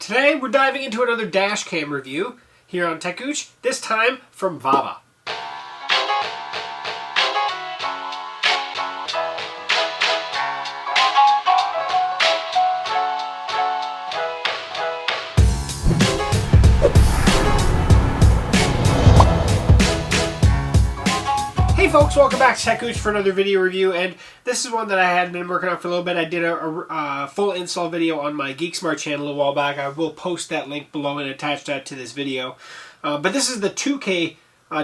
Today we're diving into another dash cam review here on techgooch, this time from VAVA. Hey folks, welcome back to techgooch for another video review, and this is one that I had been working on for a little bit. I did a full install video on my GeekSmart channel a while back. I will post that link below and attach that to this video. But this is the 2K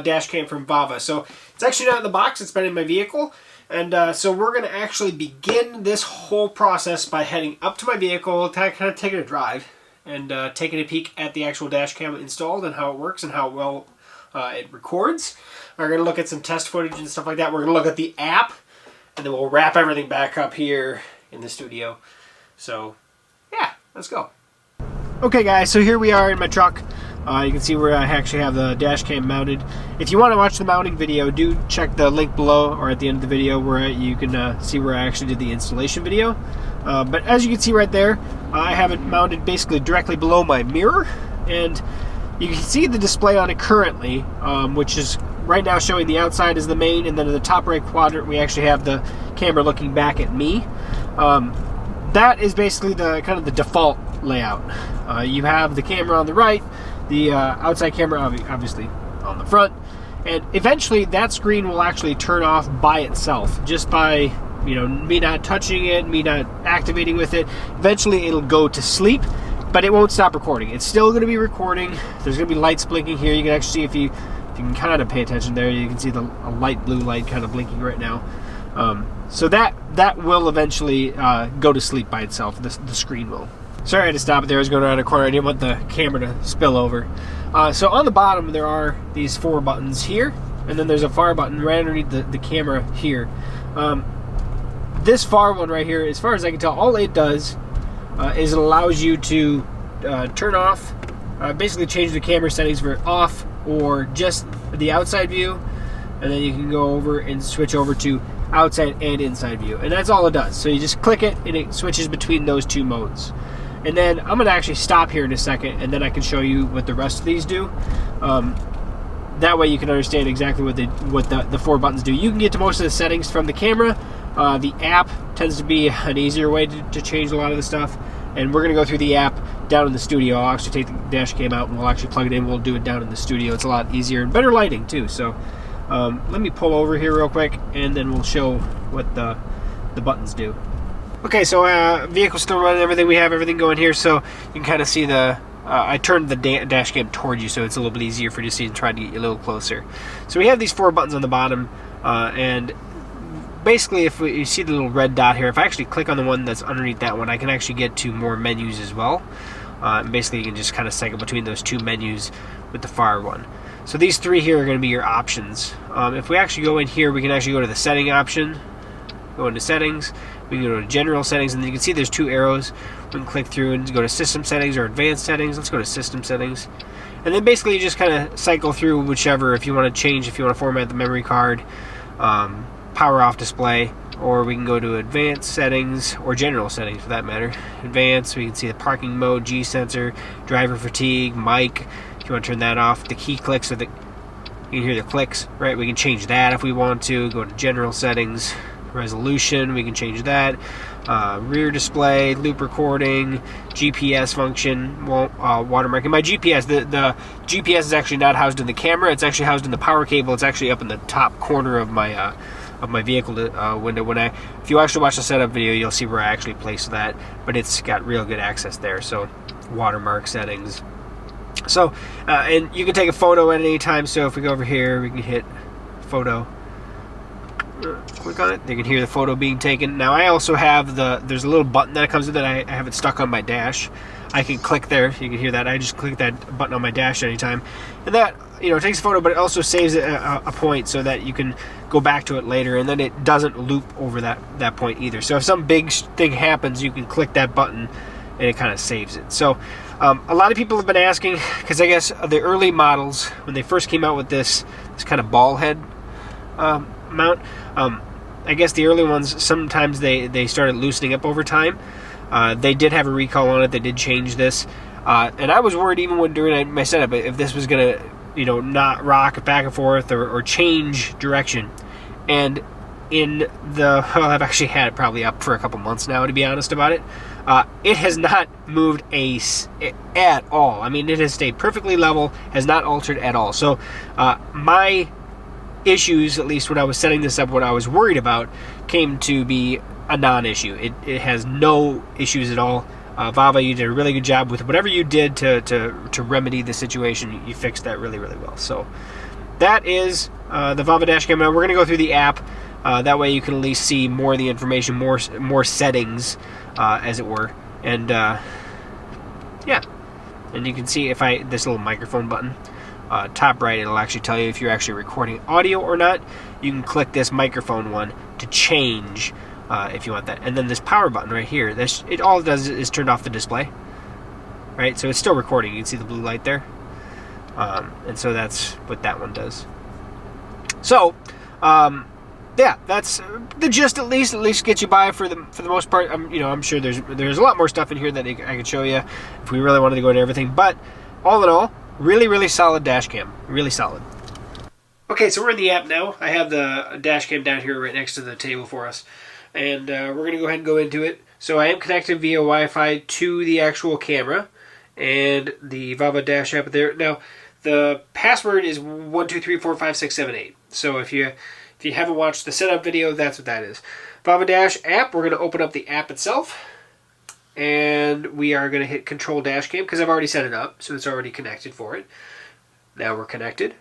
dash cam from VAVA. So it's actually not in the box, it's been in my vehicle. And so we're going to actually begin this whole process by heading up to my vehicle, kind of taking a drive, and taking a peek at the actual dash cam installed and how it works and how well it records. We're going to look at some test footage and stuff like that. We're going to look at the app, and then we'll wrap everything back up here in the studio. So, yeah, let's go. Okay, guys, so here we are in my truck. You can see where I actually have the dash cam mounted. If you want to watch the mounting video, do check the link below or at the end of the video where you can see where I actually did the installation video. But as you can see right there, I have it mounted basically directly below my mirror, and you can see the display on it currently, which is right now showing the outside as the main, and then in the top right quadrant we actually have the camera looking back at me. That is basically the kind of the default layout. You have the camera on the right, the outside camera obviously on the front, and eventually that screen will actually turn off by itself, just by me not touching it, me not activating with it. Eventually it'll go to sleep, but it won't stop recording. It's still going to be recording. There's going to be lights blinking here. You can actually see, if you can kind of pay attention there, you can see a light blue light kind of blinking right now. So that will eventually go to sleep by itself. The screen will. Sorry I had to stop it there. I was going around a corner. I didn't want the camera to spill over. So on the bottom there are these 4 buttons here, and then there's a far button right underneath the camera here. This far one right here, as far as I can tell, all it does is it allows you to turn off, basically change the camera settings for off or just the outside view, and then you can go over and switch over to outside and inside view, and that's all it does. So you just click it and it switches between those 2 modes. And then I'm going to actually stop here in a second, and then I can show you what the rest of these do. That way you can understand exactly what the 4 buttons do. You can get to most of the settings from the camera. The app tends to be an easier way to change a lot of the stuff, and we're going to go through the app down in the studio. I'll actually take the dash cam out and we'll actually plug it in. We'll do it down in the studio. It's a lot easier and better lighting too. So let me pull over here real quick, and then we'll show what the buttons do. Okay, so vehicle's still running, everything. We have everything going here, so you can kind of see I turned the dash cam toward you, so it's a little bit easier for you to see and try to get you a little closer. So we have these 4 buttons on the bottom, and basically, if you see the little red dot here, if I actually click on the one that's underneath that one, I can actually get to more menus as well. And basically, you can just kind of cycle between those 2 menus with the far one. So these 3 here are going to be your options. If we actually go in here, we can actually go to the setting option, go into settings, we can go to general settings, and then you can see there's 2 arrows. We can click through and go to system settings or advanced settings. Let's go to system settings. And then basically you just kind of cycle through whichever, if you want to change, if you want to format the memory card, power off display, or we can go to advanced settings or general settings for that matter. Advanced, we can see the parking mode, G sensor, driver fatigue, mic. If you want to turn that off, the key clicks, you can hear the clicks, right? We can change that if we want to. Go to general settings, resolution, we can change that. Rear display, loop recording, GPS function, watermarking. My GPS, the GPS is actually not housed in the camera. It's actually housed in the power cable. It's actually up in the top corner of my vehicle window. If you actually watch the setup video, you'll see where I actually placed that, but it's got real good access there. So watermark settings. So and you can take a photo at any time. So if we go over here, we can hit photo, click on it, you can hear the photo being taken. Now I also have there's a little button that comes with it. I have it stuck on my dash. I can click there, you can hear that. I just click that button on my dash anytime, and that takes a photo, but it also saves a point so that you can go back to it later, and then it doesn't loop over that point either. So if some big thing happens, you can click that button and it kind of saves it. So a lot of people have been asking, because I guess the early models, when they first came out with this kind of ball head mount, I guess the early ones, sometimes they started loosening up over time. They did have a recall on it. They did change this. And I was worried even when during my setup if this was gonna, not rock back and forth or change direction. And I've actually had it probably up for a couple months now, to be honest about it. It has not moved at all. I mean, it has stayed perfectly level, has not altered at all. So my issues, at least when I was setting this up, what I was worried about, came to be a non-issue. It has no issues at all. VAVA, you did a really good job with whatever you did to remedy the situation. You fixed that really, really well. So that is the VAVA dash cam. Now we're going to go through the app. That way you can at least see more of the information, more settings, as it were. And yeah, and you can see if this little microphone button, top right, it'll actually tell you if you're actually recording audio or not. You can click this microphone one to change if you want that. And then this power button right here, all it does is turn off the display. Right, so it's still recording. You can see the blue light there. And so that's what that one does. So, yeah, that's the gist. At least get you by for the most part. I'm sure there's a lot more stuff in here that I could show you if we really wanted to go into everything. But all in all, really, really solid dash cam. Really solid. Okay, so we're in the app now. I have the dash cam down here right next to the table for us, and we're going to go ahead and go into it. So I am connected via Wi-Fi to the actual camera and the VAVA dash app there. Now, the password is 123456778. So if you haven't watched the setup video, that's what that is. VAVA dash app, we're going to open up the app itself. And we are going to hit Control Dash Cam because I've already set it up, so it's already connected for it. Now we're connected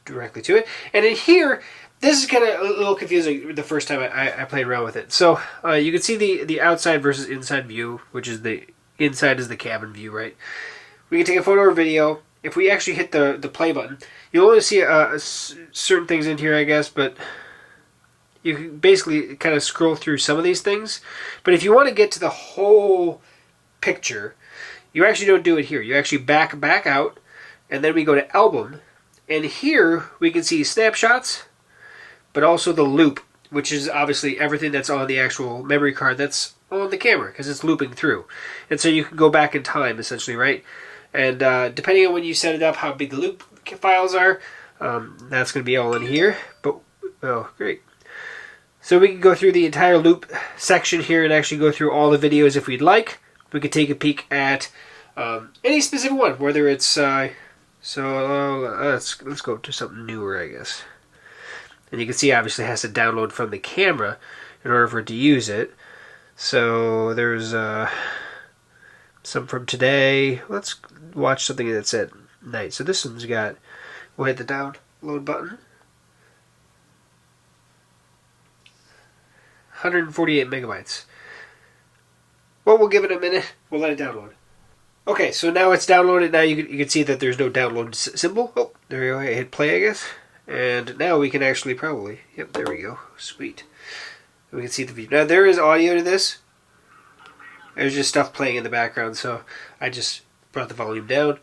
directly to it. And in here, this is kind of a little confusing the first time I played around with it. So you can see the outside versus inside view, which is the inside is the cabin view, right? We can take a photo or video. If we actually hit the play button, you'll only see certain things in here, I guess, but you can basically kind of scroll through some of these things. But if you want to get to the whole picture, you actually don't do it here. You actually back out, and then we go to album. And here we can see snapshots, but also the loop, which is obviously everything that's on the actual memory card that's on the camera, because it's looping through. And so you can go back in time, essentially, right? And depending on when you set it up, how big the loop files are, that's going to be all in here. But, oh, great. So we can go through the entire loop section here and actually go through all the videos if we'd like. We could take a peek at any specific one, whether it's... let's go to something newer, I guess. And you can see, obviously, it has to download from the camera in order for it to use it. So there's some from today. Let's watch something that's at night. So this one's got... We'll hit the download button. 148 megabytes. Well, we'll give it a minute. We'll let it download. Okay, so now it's downloaded. Now you can see that there's no download symbol. Oh, there we go. I hit play, I guess. And now we can actually probably... Yep, there we go. Sweet. We can see the view. Now, there is audio to this. There's just stuff playing in the background, so I just brought the volume down.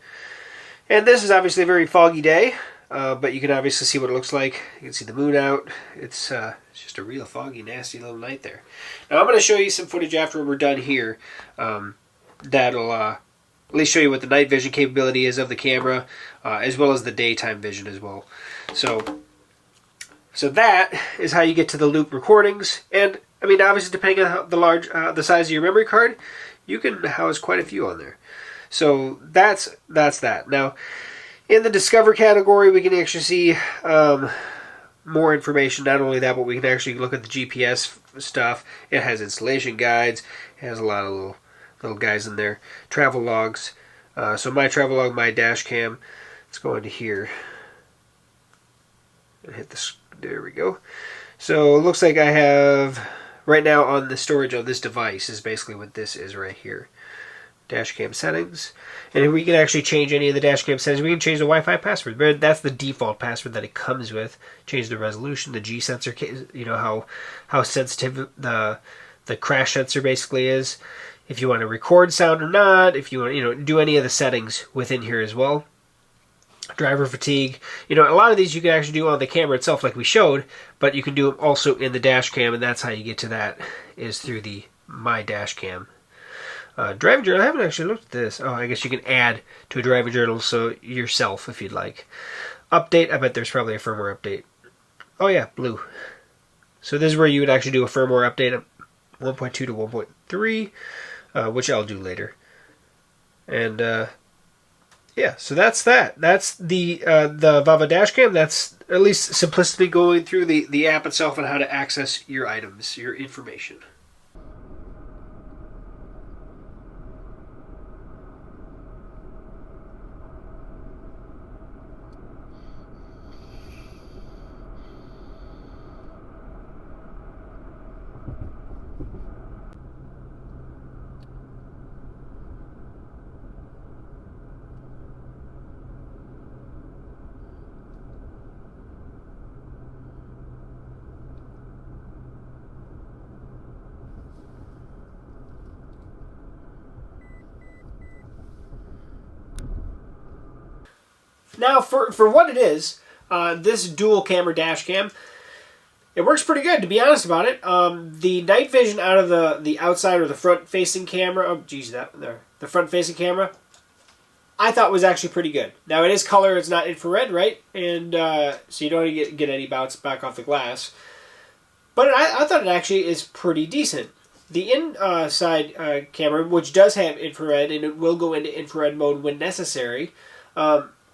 And this is obviously a very foggy day, but you can obviously see what it looks like. You can see the moon out. It's just a real foggy, nasty little night there. Now, I'm going to show you some footage after we're done here. That'll at least show you what the night vision capability is of the camera, as well as the daytime vision as well. So that is how you get to the loop recordings. And, I mean, obviously, depending on the size of your memory card, you can house quite a few on there. So that's that. Now, in the Discover category, we can actually see more information. Not only that, but we can actually look at the GPS stuff. It has installation guides. It has a lot of little guys in there. Travel logs. So my travel log, my dash cam. Let's go into here. And hit this. There we go. So it looks like I have, right now on the storage of this device is basically what this is right here. Dash cam settings. And we can actually change any of the dash cam settings. We can change the Wi-Fi password. But that's the default password that it comes with. Change the resolution, the G sensor, you know, how sensitive the crash sensor basically is. If you want to record sound or not. If you want to, do any of the settings within here as well. Driver fatigue. A lot of these you can actually do on the camera itself like we showed, but you can do them also in the dash cam, and that's how you get to that, is through the My Dash Cam. Driving journal, I haven't actually looked at this. Oh, I guess you can add to a driving journal so yourself if you'd like. Update, I bet there's probably a firmware update. Oh yeah, blue. So this is where you would actually do a firmware update of 1.2 to 1.3, which I'll do later. And yeah, so that's that. That's the VAVA dashcam. That's at least simplicity going through the app itself and how to access your items, your information. Now, for what it is, this dual camera dash cam, it works pretty good, to be honest about it. The night vision out of the outside or the front facing camera, oh geez, the front facing camera, I thought was actually pretty good. Now it is color, it's not infrared, right? And so you don't get any bounce back off the glass. But I thought it actually is pretty decent. The inside camera, which does have infrared, and it will go into infrared mode when necessary,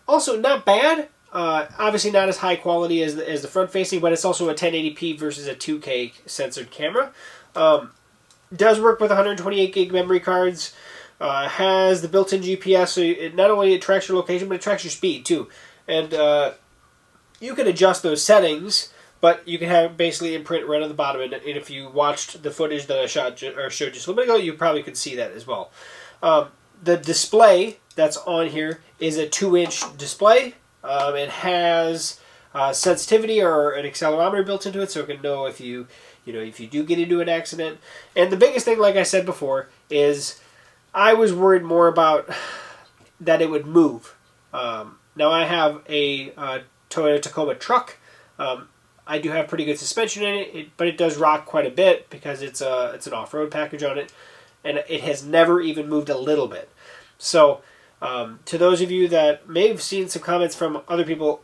also not bad. Obviously not as high quality as the front-facing, but it's also a 1080p versus a 2K censored camera. Does work with 128 gig memory cards. Has the built-in GPS, so it not only tracks your location, but it tracks your speed too. And you can adjust those settings, but you can have basically imprint right on the bottom. And if you watched the footage that I showed just a little bit ago, you probably could see that as well. The display that's on here is a 2-inch display. It has sensitivity or an accelerometer built into it, so it can know if you do get into an accident. And the biggest thing, like I said before, is I was worried more about that it would move. Now I have a Toyota Tacoma truck. I do have pretty good suspension in it, but it does rock quite a bit because it's an off-road package on it, and it has never even moved a little bit. So to those of you that may have seen some comments from other people,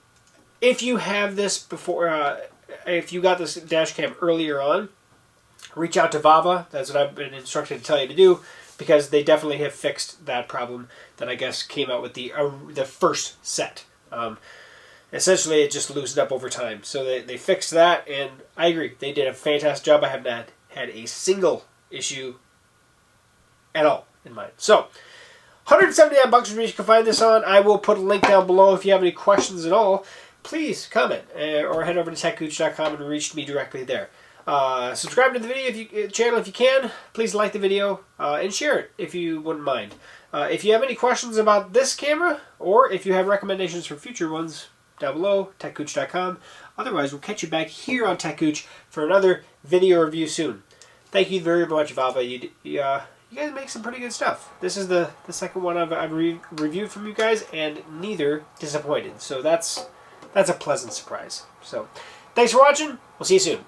if you have this before, if you got this dash cam earlier on, reach out to VAVA. That's what I've been instructed to tell you to do, because they definitely have fixed that problem that I guess came out with the first set. Essentially, it just loosened up over time. So they fixed that, and I agree. They did a fantastic job. I have not had a single issue at all in mind. So, $179 is where you can find this on. I will put a link down below if you have any questions at all. Please comment or head over to techgooch.com and reach me directly there. Subscribe to the channel if you can. Please like the video and share it if you wouldn't mind. If you have any questions about this camera, or if you have recommendations for future ones, down below, techgooch.com. Otherwise, we'll catch you back here on TechGooch for another video review soon. Thank you very much, VAVA. You guys make some pretty good stuff. This is the second one I've reviewed from you guys, and neither disappointed. So that's a pleasant surprise. So, thanks for watching. We'll see you soon.